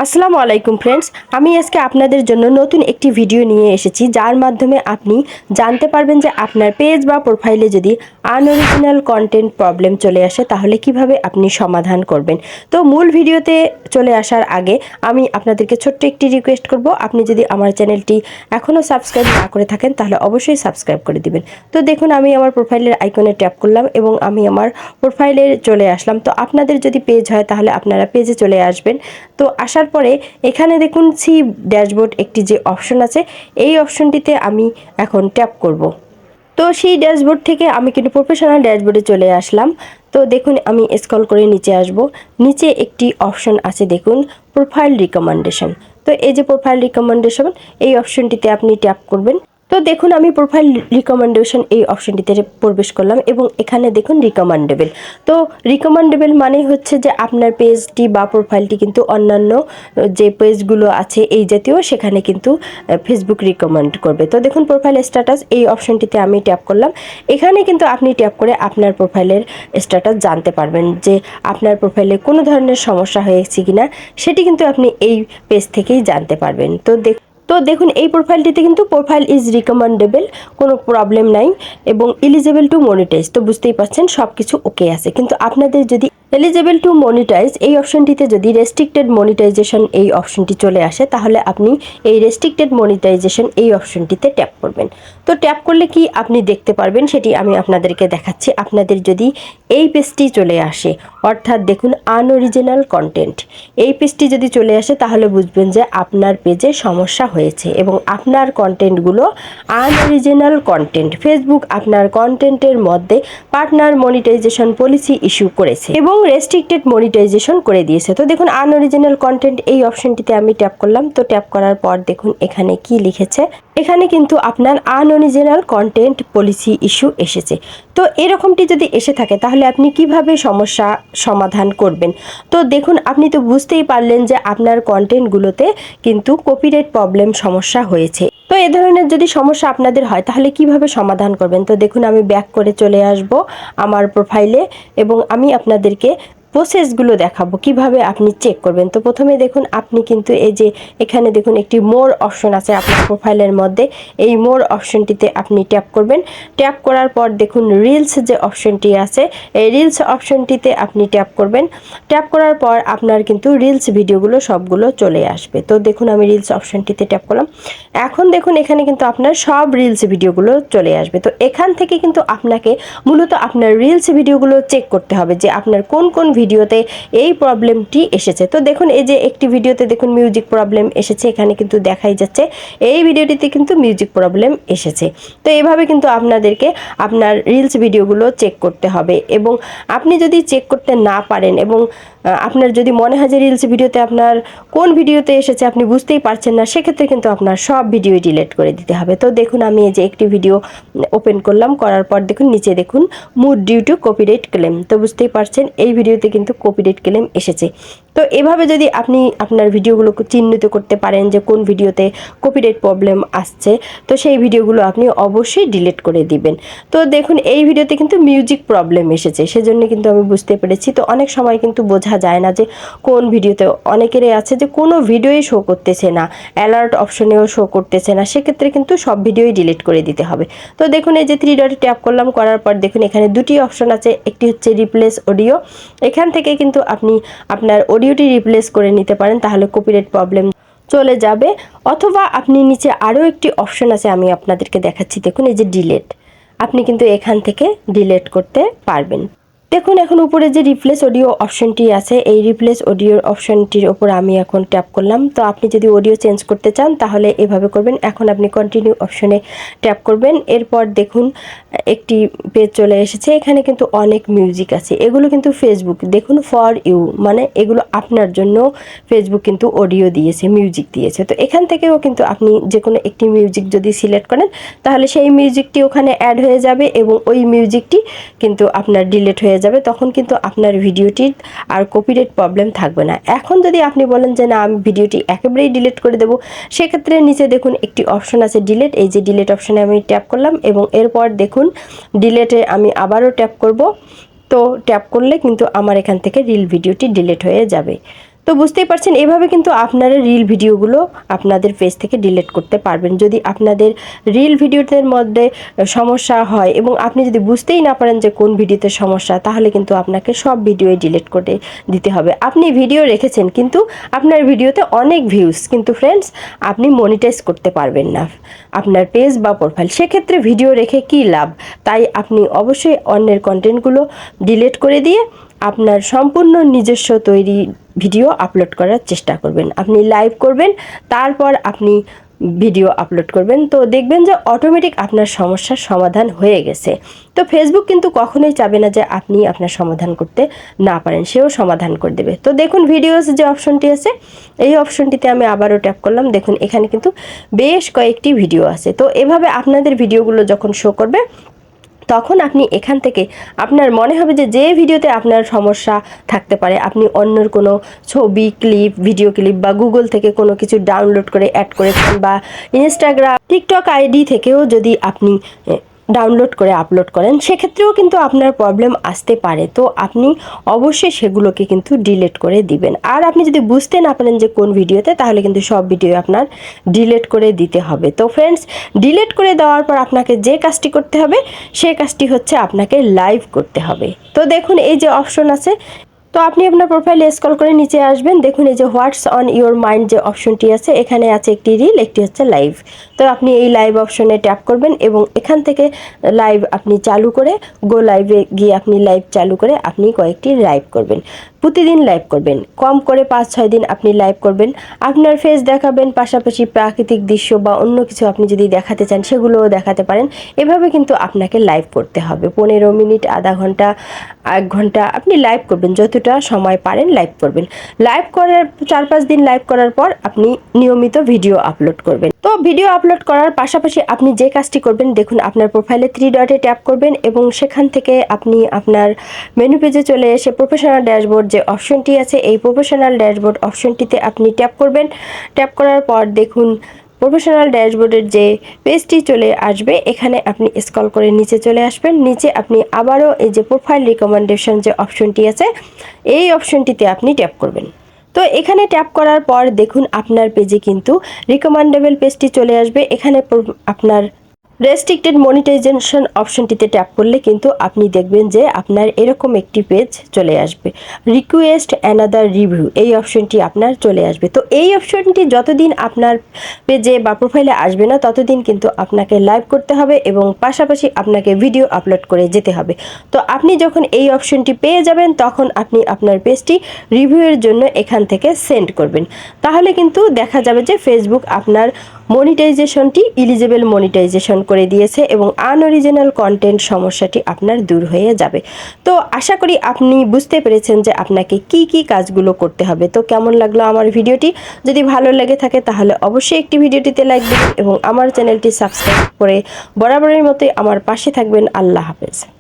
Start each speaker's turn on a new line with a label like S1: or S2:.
S1: আসসালামু আলাইকুম ফ্রেন্ডস, আমি আজকে আপনাদের জন্য নতুন একটি ভিডিও নিয়ে এসেছি, যার মাধ্যমে আপনি জানতে পারবেন যে আপনার পেজ বা প্রোফাইলে যদি আনঅরিজিনাল কন্টেন্ট প্রবলেম চলে আসে তাহলে কিভাবে আপনি সমাধান করবেন। তো মূল ভিডিওতে চলে আসার আগে আমি আপনাদেরকে ছোট্ট একটি রিকোয়েস্ট করব, আপনি যদি আমার চ্যানেলটি এখনও সাবস্ক্রাইব না করে থাকেন তাহলে অবশ্যই সাবস্ক্রাইব করে দিবেন। তো দেখুন, আমি আমার প্রোফাইলের আইকনে ট্যাপ করলাম এবং আমি আমার প্রোফাইলে চলে আসলাম। তো আপনাদের যদি পেজ হয় তাহলে আপনারা পেজে চলে আসবেন। তো আসার পরে এখানে দেখুন সি ড্যাশবোর্ড একটি যে অপশন আছে, এই অপশনটিতে আমি এখন ট্যাপ করব। তো সেই ড্যাশবোর্ড থেকে আমি কিন্তু প্রফেশনাল ড্যাশবোর্ডে চলে আসলাম। তো দেখুন, আমি স্ক্রল করে নিচে আসব। নিচে একটি অপশন আছে, দেখুন প্রোফাইল রিকমেন্ডেশন। তো এই যে প্রোফাইল রিকমেন্ডেশন, এই অপশনটিতে আপনি ট্যাপ করবেন। তো দেখুন, আমি প্রোফাইল রিকমেন্ডেশন এই অপশনটিতে প্রবেশ করলাম এবং এখানে দেখুন রিকমেন্ডেবল। তো রিকমেন্ডেবল মানে হচ্ছে যে আপনার পেজটি বা প্রোফাইলটি কিন্তু অন্যান্য যে পেজগুলো আছে এই জাতীয়, সেখানে কিন্তু ফেসবুক রিকমেন্ড করবে। তো দেখুন প্রোফাইল স্ট্যাটাস, এই অপশনটিতে আমি ট্যাপ করলাম। এখানে কিন্তু আপনি ট্যাপ করে আপনার প্রোফাইলের স্ট্যাটাস জানতে পারবেন যে আপনার প্রোফাইলে কোনো ধরনের সমস্যা হয়েছে কিনা, সেটি কিন্তু আপনি এই পেজ থেকেই জানতে পারবেন। তো দেখুন এই প্রোফাইলটিতে কিন্তু প্রোফাইল ইজ রিকমেন্ডেবল, কোনো প্রবলেম নাই এবং এলিজেবল টু মনিটাইজ। তো বুঝতেই পারছেন সব কিছু ওকে আছে। কিন্তু আপনাদের যদি এলিজেবল টু মনিটাইজ এই অপশনটিতে যদি রেস্ট্রিক্টেড মনিটাইজেশন এই অপশনটি চলে আসে, তাহলে আপনি এই রেস্ট্রিক্টেড মনিটাইজেশন এই অপশনটিতে ট্যাপ করবেন। তো ট্যাপ করলে কি আপনি দেখতে পারবেন সেটি আমি আপনাদেরকে দেখাচ্ছি। আপনাদের যদি এই পেজটি চলে আসে, অর্থাৎ দেখুন আনঅরিজিনাল কন্টেন্ট, এই পেজটি যদি চলে আসে তাহলে বুঝবেন যে আপনার পেজে সমস্যা হয়েছে এবং আপনার কন্টেন্টগুলো আনঅরিজিনাল কন্টেন্ট। ফেসবুক আপনার কন্টেন্টের মধ্যে পার্টনার মনিটাইজেশন পলিসি ইস্যু করেছে এবং রেস্ট্রিক্টেড মনিটাইজেশন করে দিয়েছে। তো দেখুন আনঅরিজিনাল কন্টেন্ট এই অপশনটিতে আমি ট্যাপ করলাম। তো ট্যাপ করার পর দেখুন এখানে কি লিখেছে, এখানে কিন্তু আপনার আনঅরিজিনাল কন্টেন্ট পলিসি ইস্যু এসেছে। তো এরকমটি যদি এসে থাকে তাহলে আপনি কিভাবে সমস্যা সমাধান করবেন। তো দেখুন, আপনি তো বুঝতেই পারলেন যে আপনার কন্টেন্টগুলোতে কিন্তু কপিরাইট প্রবলেম সমস্যা হয়েছে। তো এ ধরনের যদি সমস্যা আপনাদের হয় তাহলে কিভাবে সমাধান করবেন। তো দেখুন, আমি ব্যাক করে চলে আসব আমার প্রোফাইলে এবং আমি আপনাদেরকে প্রসেসগুলো দেখাবো কিভাবে আপনি চেক করবেন। তো প্রথমে দেখুন, আপনি কিন্তু এই যে এখানে দেখুন একটি মোর অপশন আছে আপনার প্রোফাইলের মধ্যে, এই মোর অপশনটিতে আপনি ট্যাপ করবেন। ট্যাপ করার পর দেখুন রিলস যে অপশনটি আছে, এই রিলস অপশনটিতে আপনি ট্যাপ করবেন। ট্যাপ করার পর আপনার কিন্তু রিলস ভিডিওগুলো সবগুলো চলে আসবে। তো দেখুন, আমি রিলস অপশনটিতে ট্যাপ করলাম। এখন দেখুন এখানে কিন্তু আপনার সব রিলস ভিডিওগুলো চলে আসবে। তো এখান থেকে কিন্তু আপনাকে মূলত আপনার রিলস ভিডিওগুলো চেক করতে হবে যে আপনার কোন কোন ভিডিওতে এই প্রবলেমটি এসেছে। তো দেখুন এই যে একটি ভিডিওতে দেখুন মিউজিক প্রবলেম এসেছে, এখানে কিন্তু দেখাই যাচ্ছে এই ভিডিওটিতে কিন্তু মিউজিক প্রবলেম এসেছে। তো এইভাবে কিন্তু আপনাদেরকে আপনার রিলস ভিডিওগুলো চেক করতে হবে এবং আপনি যদি চেক করতে না পারেন এবং আপনার যদি মনে হয় যে রিলস ভিডিওতে আপনার কোন ভিডিওতে এসেছে আপনি বুঝতেই পারছেন না, সেক্ষেত্রে কিন্তু আপনার সব ভিডিও ডিলিট করে দিতে হবে। তো দেখুন, আমি এই যে একটি ভিডিও ওপেন করলাম, করার পর দেখুন নিচে দেখুন muted due to copyright claim. তো বুঝতেই পারছেন এই ভিডিওতে কিন্তু কপিরাইট ক্লেম এসেছে। তো এভাবে যদি আপনি আপনার ভিডিওগুলোকে চিহ্নিত করতে পারেন যে কোন ভিডিওতে কপিরাইট প্রবলেম আসছে, তো সেই ভিডিওগুলো আপনি অবশ্যই ডিলিট করে দিবেন। তো দেখুন এই ভিডিওতে কিন্তু মিউজিক প্রবলেম এসেছে, সেজন্য কিন্তু আমি বুঝতে পেরেছি। তো অনেক সময় কিন্তু বোঝা যায় না যে কোন ভিডিওতে, অনেকেরই আছে যে কোনো ভিডিওই শো করতেছে না, অ্যালার্ট অপশনেও শো করতেছে না, সেক্ষেত্রে কিন্তু সব ভিডিওই ডিলিট করে দিতে হবে। তো দেখুন এই যে থ্রি ডটে ট্যাপ করলাম, করার পর দেখুন এখানে দুটি অপশন আছে, একটি হচ্ছে রিপ্লেস অডিও। এখান থেকে কিন্তু আপনি আপনার অডিওটি রিপ্লেস করে নিতে পারেন, তাহলে কপিরাইট প্রবলেম চলে যাবে। অথবা আপনি নিচে আরও একটি অপশন আছে, আমি আপনাদেরকে দেখাচ্ছি। দেখুন এই যে ডিলেট, আপনি কিন্তু এখান থেকে ডিলেট করতে পারবেন। দেখুন এখন উপরে যে রিপ্লেস অডিও অপশনটি আছে, এই রিপ্লেস অডিওর অপশনটির ওপর আমি এখন ট্যাপ করলাম। তো আপনি যদি অডিও চেঞ্জ করতে চান তাহলে এভাবে করবেন। এখন আপনি কন্টিনিউ অপশনে ট্যাপ করবেন। এরপর দেখুন একটি পেজ চলে এসেছে, এখানে কিন্তু অনেক মিউজিক আছে, এগুলো কিন্তু ফেসবুক দেখুন ফর ইউ, মানে এগুলো আপনার জন্য ফেসবুক কিন্তু অডিও দিয়েছে, মিউজিক দিয়েছে। তো এখান থেকেও কিন্তু আপনি যে কোনো একটি মিউজিক যদি সিলেক্ট করেন তাহলে সেই মিউজিকটি ওখানে অ্যাড হয়ে যাবে এবং ওই মিউজিকটি কিন্তু আপনার ডিলিট হয়ে যাবে। তখন কিন্তু আপনার ভিডিওটির আর কপিরাইট প্রবলেম থাকবে না। এখন যদি আপনি বলেন যে না আমি ভিডিওটি একেবারেই ডিলিট করে দেবো, সেক্ষেত্রে নিচে দেখুন একটি অপশন আছে ডিলিট, এই যে ডিলিট অপশনে আমি ট্যাপ করলাম এবং এরপর দেখুন ডিলিটে আমি আবারও ট্যাপ করব। তো ট্যাপ করলে কিন্তু আমার এখান থেকে রিল ভিডিওটি ডিলিট হয়ে যাবে। তো তো বুঝতেই পারছেন, এভাবে কিন্তু আপনারা রিল ভিডিওগুলো আপনাদের পেজ থেকে ডিলিট করতে পারবেন। যদি আপনাদের রিল ভিডিওদের মধ্যে সমস্যা হয় এবং আপনি যদি বুঝতেই না পারেন যে কোন ভিডিওতে সমস্যা, তাহলে কিন্তু আপনাকে সব ভিডিওই ডিলিট করে দিতে হবে। আপনি ভিডিও রেখেছেন কিন্তু আপনার ভিডিওতে অনেক ভিউজ, কিন্তু ফ্রেন্ডস আপনি মনিটাইজ করতে পারবেন না আপনার পেজ বা প্রোফাইল, সেক্ষেত্রে ভিডিও রেখে কী লাভ? তাই আপনি অবশ্যই অন্যের কন্টেন্টগুলো ডিলিট করে দিয়ে আপনার সম্পূর্ণ নিজস্ব তৈরি ভিডিও আপলোড করার চেষ্টা করবেন। আপনি লাইভ করবেন, তারপর আপনি ভিডিও আপলোড করবেন, তো দেখবেন যে অটোমেটিক আপনার সমস্যার সমাধান হয়ে গেছে। তো ফেসবুক কিন্তু কখনোই চাবে না যে আপনি আপনার সমাধান করতে না পারেন, সেও সমাধান করে দেবে। তো দেখুন ভিডিওস যে অপশনটি আছে, এই অপশনটিতে আমি আবারও ট্যাপ করলাম। দেখুন এখানে কিন্তু বেশ কয়েকটি ভিডিও আছে। তো এভাবে আপনাদের ভিডিওগুলো যখন শো করবে, তখন আপনি এখান থেকে আপনার মনে হবে যে যে ভিডিওতে আপনার সমস্যা থাকতে পারে, আপনি অন্যর কোনো ছবি ক্লিপ, ভিডিও ক্লিপ বা গুগল থেকে কোনো কিছু ডাউনলোড করে অ্যাড করেছেন, বা ইনস্টাগ্রাম, টিকটক আইডি থেকেও যদি আপনি ডাউনলোড করে আপলোড করেন, সেক্ষেত্রেও কিন্তু আপনার প্রবলেম আসতে পারে। তো আপনি অবশ্যই সেগুলোকে কিন্তু ডিলিট করে দিবেন। আর আপনি যদি বুঝতে না পারেন যে কোন ভিডিওতে, তাহলে কিন্তু সব ভিডিও আপনার ডিলিট করে দিতে হবে। তো ফ্রেন্ডস, ডিলিট করে দেওয়ার পর আপনাকে যে কাজটি করতে হবে, সেই কাজটি হচ্ছে আপনাকে লাইভ করতে হবে। তো দেখুন এই যে অপশন আছে, তো আপনি আপনার প্রোফাইলে স্ক্রল করে নিচে আসবেন। দেখুন এই যে হোয়াটস অন ইওর মাইন্ড যে অপশনটি আছে, এখানে আছে একটি রিল, একটি হচ্ছে লাইভ। তো আপনি এই লাইভ অপশনে ট্যাপ করবেন এবং এখান থেকে লাইভ আপনি চালু করে গো লাইভে গিয়ে আপনি লাইভ চালু করে আপনি কয়েকটি লাইভ করবেন। প্রতিদিন লাইভ করবেন, কম করে 5-6 দিন আপনি লাইভ করবেন। আপনার ফেস দেখাবেন, পাশাপাশি প্রাকৃতিক দৃশ্য বা অন্য কিছু আপনি যদি দেখাতে চান সেগুলোও দেখাতে পারেন। এভাবে কিন্তু আপনাকে লাইভ করতে হবে। 15 মিনিট, আধা ঘন্টা, 1 ঘন্টা আপনি লাইভ করবেন, যতটা সময় পারেন লাইভ করবেন। লাইভ করার 4-5 দিন লাইভ করার পর আপনি নিয়মিত ভিডিও আপলোড করবেন। তো ভিডিও আপলোড করার পাশাপাশি আপনি যে কাজটি করবেন, দেখুন আপনার প্রোফাইলে 3 ডটে ট্যাপ করবেন এবং সেখান থেকে আপনি আপনার মেনু পেজে চলে এসে প্রফেশনাল ড্যাশবোর্ড যে অপশনটি আছে, এই প্রফেশনাল ড্যাশবোর্ড অপশনটিতে আপনি ট্যাপ করবেন। ট্যাপ করার পর দেখুন প্রফেশনাল ড্যাশবোর্ডের যে পেজটি চলে আসবে, এখানে আপনি স্ক্রল করে নিচে চলে আসবেন। নিচে আপনি আবারও এই যে প্রোফাইল রিকমেন্ডেশন যে অপশনটি আছে, এই অপশনটিতে আপনি ট্যাপ করবেন। তো এখানে ট্যাপ করার পর দেখুন আপনার পেজে কিন্তু রিকমেন্ডেবল পেজটি চলে আসবে। এখানে আপনার রেস্ট্রিক্টেড মনিটাইজেশন অপশনটিতে ট্যাপ করলে কিন্তু আপনি দেখবেন যে আপনার এরকম একটি পেজ চলে আসবে, রিকোয়েস্ট অ্যানাদার রিভিউ, এই অপশনটি আপনার চলে আসবে। তো এই অপশনটি যতদিন আপনার পেজে বা প্রোফাইলে আসবে না, ততদিন কিন্তু আপনাকে লাইভ করতে হবে এবং পাশাপাশি আপনাকে ভিডিও আপলোড করে যেতে হবে। তো আপনি যখন এই অপশনটি পেয়ে যাবেন, তখন আপনি আপনার পেজটি রিভিউয়ের জন্য এখান থেকে সেন্ড করবেন। তাহলে কিন্তু দেখা যাবে যে ফেসবুক আপনার মনিটাইজেশনটি এলিজিবল মনিটাইজেশন করে দিয়েছে এবং আনঅরিজিনাল কন্টেন্ট সমস্যাটি আপনার দূর হয়ে যাবে। তো আশা করি আপনি বুঝতে পেরেছেন যে আপনাকে কি কি কাজগুলো করতে হবে। তো কেমন লাগলো আমার ভিডিওটি? যদি ভালো লেগে থাকে তাহলে অবশ্যই একটি ভিডিওটিতে লাইক দিন এবং আমার চ্যানেলটি সাবস্ক্রাইব করে বরাবরের মতোই আমার পাশে থাকবেন। আল্লাহ হাফেজ।